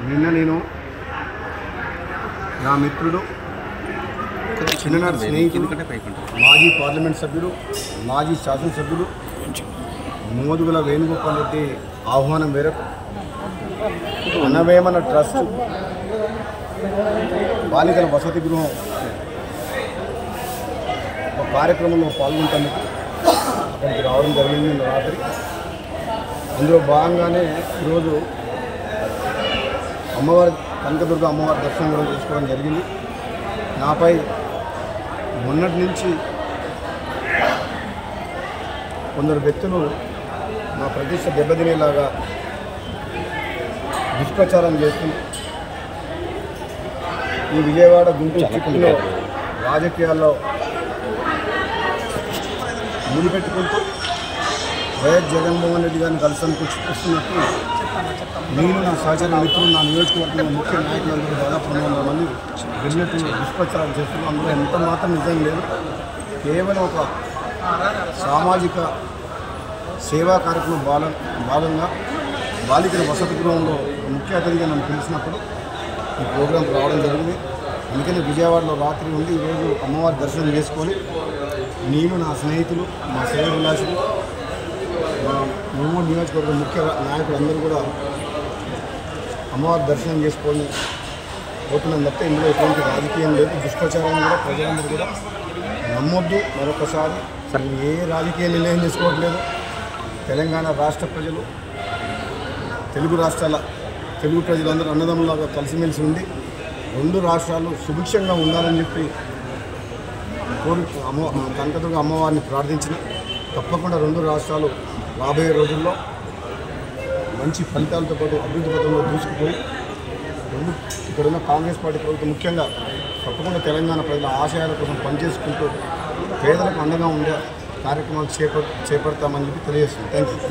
నిన్న నేను నా మిత్రుడు చిన్ననాటి స్నేహితుడు మాజీ పార్లమెంట్ సభ్యులు మాజీ శాసనసభ్యులు మోదుగుల వేణుగోపాల్ రెడ్డి ఆహ్వానం మేరకు అన్నవేమన ట్రస్ట్ బాలికల వసతి గృహం ఒక కార్యక్రమంలో పాల్గొంటానికి అక్కడికి రావడం జరిగింది రాత్రి. అందులో భాగంగానే ఈరోజు అమ్మవారి కనకదుర్గ అమ్మవారి దర్శనం కూడా చేసుకోవడం జరిగింది. నాపై మొన్నటి నుంచి కొందరు వ్యక్తులు నా ప్రతిష్ట దెబ్బతినేలాగా దుష్ప్రచారం చేస్తుంది. ఈ విజయవాడ గుంటూరు చిక్కులో రాజకీయాల్లో ముడిపెట్టుకుంటూ వైఎస్ జగన్మోహన్ రెడ్డి గారిని కలిసి కూర్చున్నట్టు నేను నా సహచర మిత్రులు నా నియోజకవర్గంలో ముఖ్య నాయకులందరూ దాదాపు 200 మంది వెళ్ళినట్టు దుష్ప్రచారం చేస్తున్నారు. అందులో ఎంత మాత్రం నిజం లేదు. కేవలం ఒక సామాజిక సేవా కార్యక్రమం భాగంగా బాలికల వసతి గృహంలో ముఖ్య అతిథిగా నన్ను పిలిచినప్పుడు ఈ ప్రోగ్రాం రావడం జరిగింది. అందుకని విజయవాడలో రాత్రి ఉండి ఈరోజు అమ్మవారి దర్శనం చేసుకొని నేను నా స్నేహితులు మా శ్రేయభిలాషులు మూడు నియోజకవర్గం ముఖ్య నాయకులు అందరూ కూడా అమ్మవారి దర్శనం చేసుకొని పోతున్నాం తప్ప ఇందులో ఎటువంటి రాజకీయం లేదు. దుష్ప్రచారం కూడా ప్రజలందరూ కూడా నమ్మొద్దు. మరొకసారి ఏ రాజకీయ నిర్ణయం తీసుకోవట్లేదు. తెలంగాణ రాష్ట్ర ప్రజలు తెలుగు రాష్ట్రాల తెలుగు ప్రజలందరూ అన్నదమ్ములాగా కలిసిమెలిసి ఉండి 2 రాష్ట్రాలు సుభిక్షంగా ఉండాలని చెప్పి కనకదుర్గ అమ్మవారిని ప్రార్థించిన తప్పకుండా 2 రాష్ట్రాలు రాబోయే రోజుల్లో మంచి ఫలితాలతో పాటు అభివృద్ధి పథంలో దూసుకుపోయి ఇక్కడున్న కాంగ్రెస్ పార్టీ ప్రభుత్వం ముఖ్యంగా తప్పకుండా తెలంగాణ ప్రజల ఆశయాల కోసం పనిచేసుకుంటూ పేదలకు అండగా ఉండే కార్యక్రమాలు చేపడతామని చెప్పి తెలియజేస్తుంది. Thank you.